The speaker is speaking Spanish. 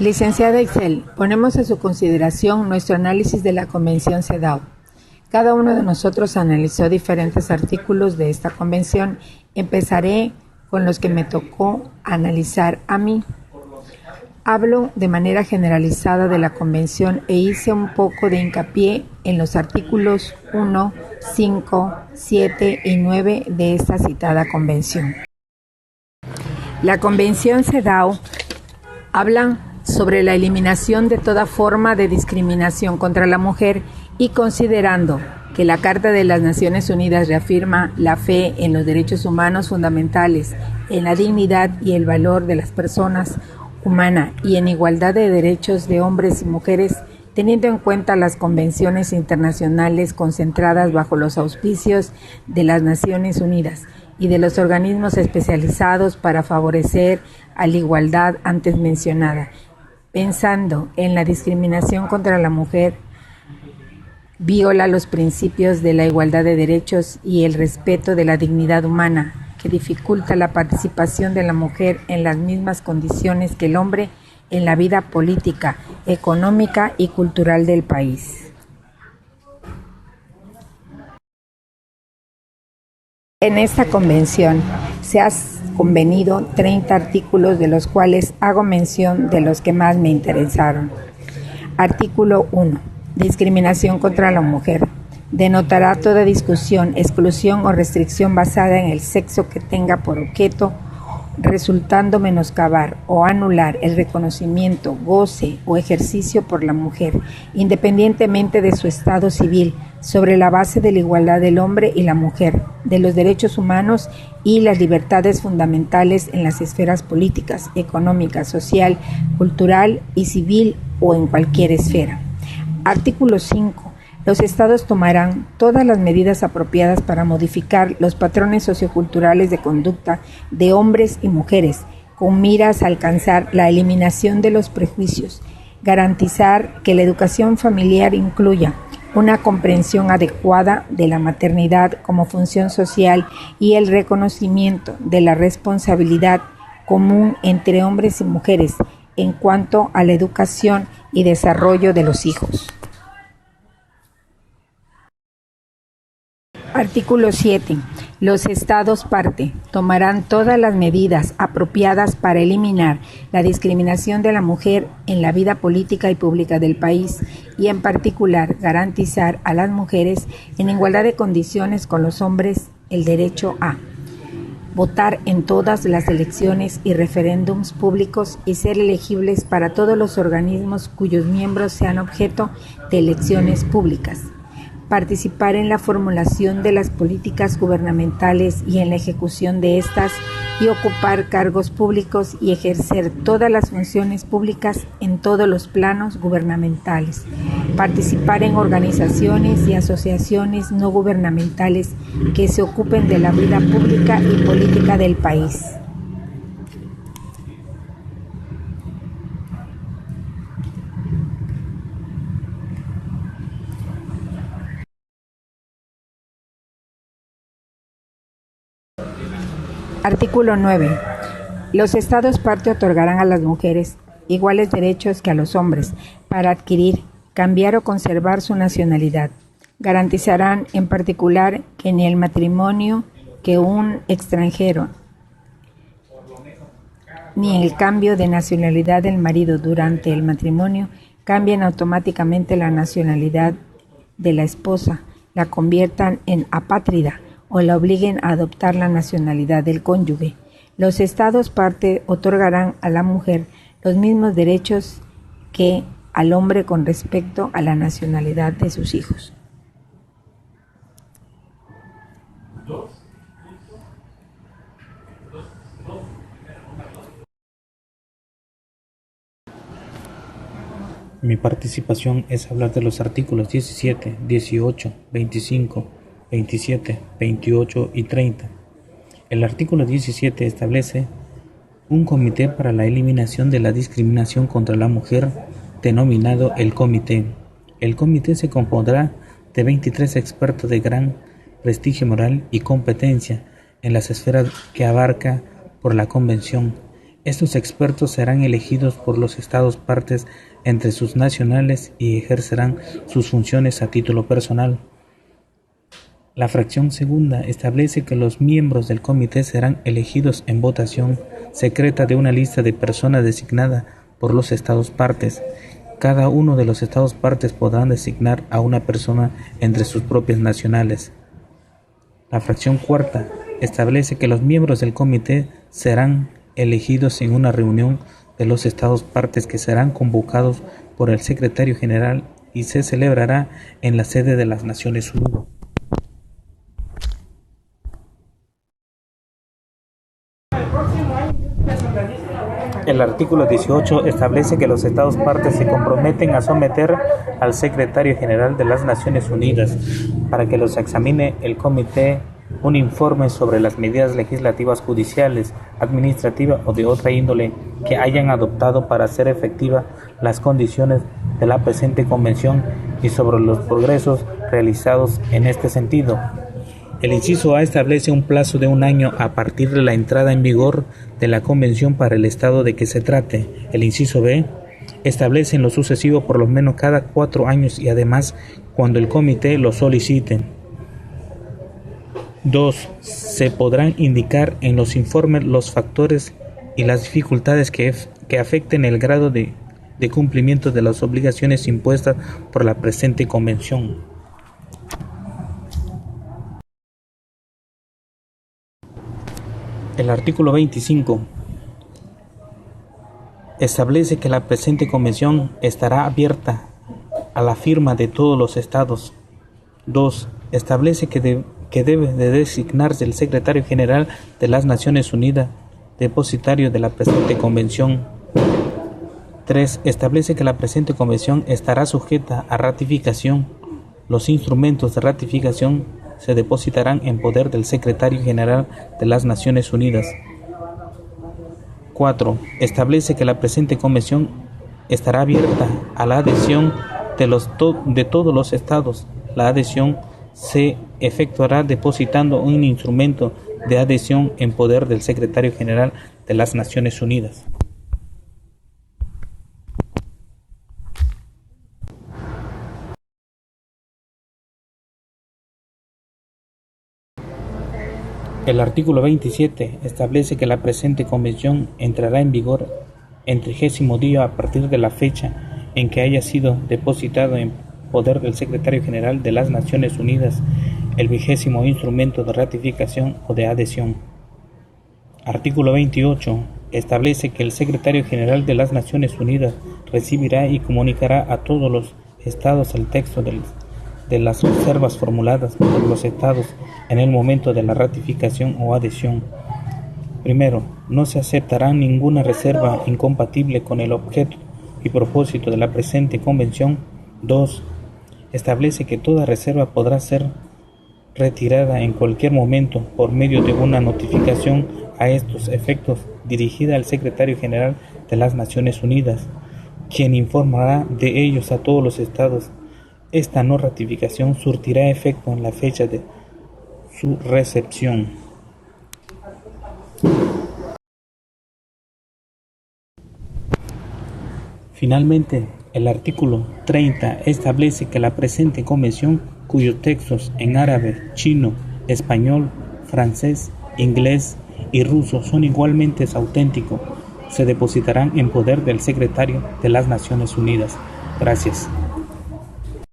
Licenciada Ixel, ponemos a su consideración nuestro análisis de la Convención CEDAW. Cada uno de nosotros analizó diferentes artículos de esta convención. Empezaré con los que me tocó analizar a mí. Hablo de manera generalizada de la convención e hice un poco de hincapié en los artículos 1, 5, 7 y 9 de esta citada convención. La convención CEDAW habla sobre la eliminación de toda forma de discriminación contra la mujer y considerando que la Carta de las Naciones Unidas reafirma la fe en los derechos humanos fundamentales, en la dignidad y el valor de las personas humanas y en igualdad de derechos de hombres y mujeres, teniendo en cuenta las convenciones internacionales concentradas bajo los auspicios de las Naciones Unidas y de los organismos especializados para favorecer a la igualdad antes mencionada. Pensando en la discriminación contra la mujer, viola los principios de la igualdad de derechos y el respeto de la dignidad humana, que dificulta la participación de la mujer en las mismas condiciones que el hombre en la vida política, económica y cultural del país. En esta convención se han convenido 30 artículos, de los cuales hago mención de los que más me interesaron. Artículo 1. Discriminación contra la mujer. Denotará toda discusión, exclusión o restricción basada en el sexo que tenga por objeto, resultando menoscabar o anular el reconocimiento, goce o ejercicio por la mujer, independientemente de su estado civil, sobre la base de la igualdad del hombre y la mujer, de los derechos humanos y las libertades fundamentales en las esferas políticas, económica, social, cultural y civil o en cualquier esfera. Artículo 5. Los estados tomarán todas las medidas apropiadas para modificar los patrones socioculturales de conducta de hombres y mujeres, con miras a alcanzar la eliminación de los prejuicios, garantizar que la educación familiar incluya una comprensión adecuada de la maternidad como función social y el reconocimiento de la responsabilidad común entre hombres y mujeres en cuanto a la educación y desarrollo de los hijos. Artículo 7. Los estados parte tomarán todas las medidas apropiadas para eliminar la discriminación de la mujer en la vida política y pública del país y en particular garantizar a las mujeres en igualdad de condiciones con los hombres el derecho a votar en todas las elecciones y referéndums públicos y ser elegibles para todos los organismos cuyos miembros sean objeto de elecciones públicas. Participar en la formulación de las políticas gubernamentales y en la ejecución de estas y ocupar cargos públicos y ejercer todas las funciones públicas en todos los planos gubernamentales. Participar en organizaciones y asociaciones no gubernamentales que se ocupen de la vida pública y política del país. Artículo 9. Los estados parte otorgarán a las mujeres iguales derechos que a los hombres para adquirir, cambiar o conservar su nacionalidad. Garantizarán en particular que ni el matrimonio que un extranjero ni el cambio de nacionalidad del marido durante el matrimonio cambien automáticamente la nacionalidad de la esposa, la conviertan en apátrida o la obliguen a adoptar la nacionalidad del cónyuge. Los estados parte otorgarán a la mujer los mismos derechos que al hombre con respecto a la nacionalidad de sus hijos. Mi participación es hablar de los artículos 17, 18, 25, 27, 28 y 30. El artículo 17 establece un comité para la eliminación de la discriminación contra la mujer, denominado el comité. El comité se compondrá de 23 expertos de gran prestigio moral y competencia en las esferas que abarca por la convención. Estos expertos serán elegidos por los Estados partes entre sus nacionales y ejercerán sus funciones a título personal. La fracción segunda establece que los miembros del comité serán elegidos en votación secreta de una lista de personas designada por los Estados partes. Cada uno de los Estados partes podrán designar a una persona entre sus propios nacionales. La fracción cuarta establece que los miembros del comité serán elegidos en una reunión de los Estados partes que serán convocados por el secretario general y se celebrará en la sede de las Naciones Unidas. El artículo 18 establece que los Estados partes se comprometen a someter al secretario general de las Naciones Unidas para que los examine el comité un informe sobre las medidas legislativas, judiciales, administrativas o de otra índole que hayan adoptado para hacer efectiva las condiciones de la presente convención y sobre los progresos realizados en este sentido. El inciso A establece un plazo de 1 año a partir de la entrada en vigor de la convención para el estado de que se trate. El inciso B establece en lo sucesivo por lo menos cada 4 años y además cuando el comité lo solicite. 2. Se podrán indicar en los informes los factores y las dificultades que afecten el grado de cumplimiento de las obligaciones impuestas por la presente convención. El artículo 25 establece que la presente convención estará abierta a la firma de todos los estados. 2. Establece que debe de designarse el secretario general de las Naciones Unidas, depositario de la presente convención. 3. Establece que la presente convención estará sujeta a ratificación. Los instrumentos de ratificación se depositarán en poder del secretario general de las Naciones Unidas. 4. Establece que la presente convención estará abierta a la adhesión de todos los estados. La adhesión se efectuará depositando un instrumento de adhesión en poder del secretario general de las Naciones Unidas. El artículo 27 establece que la presente convención entrará en vigor en 30º día a partir de la fecha en que haya sido depositado en poder del secretario general de las Naciones Unidas el 20º instrumento de ratificación o de adhesión. Artículo 28 establece que el secretario general de las Naciones Unidas recibirá y comunicará a todos los estados el texto de las reservas formuladas por los estados en el momento de la ratificación o adhesión. Primero, no se aceptará ninguna reserva incompatible con el objeto y propósito de la presente convención. 2. Establece que toda reserva podrá ser retirada en cualquier momento por medio de una notificación a estos efectos dirigida al secretario general de las Naciones Unidas, quien informará de ellos a todos los estados. Esta no ratificación surtirá efecto en la fecha de su recepción. Finalmente, el artículo 30 establece que la presente convención, cuyos textos en árabe, chino, español, francés, inglés y ruso son igualmente auténticos, se depositarán en poder del secretario de las Naciones Unidas. Gracias.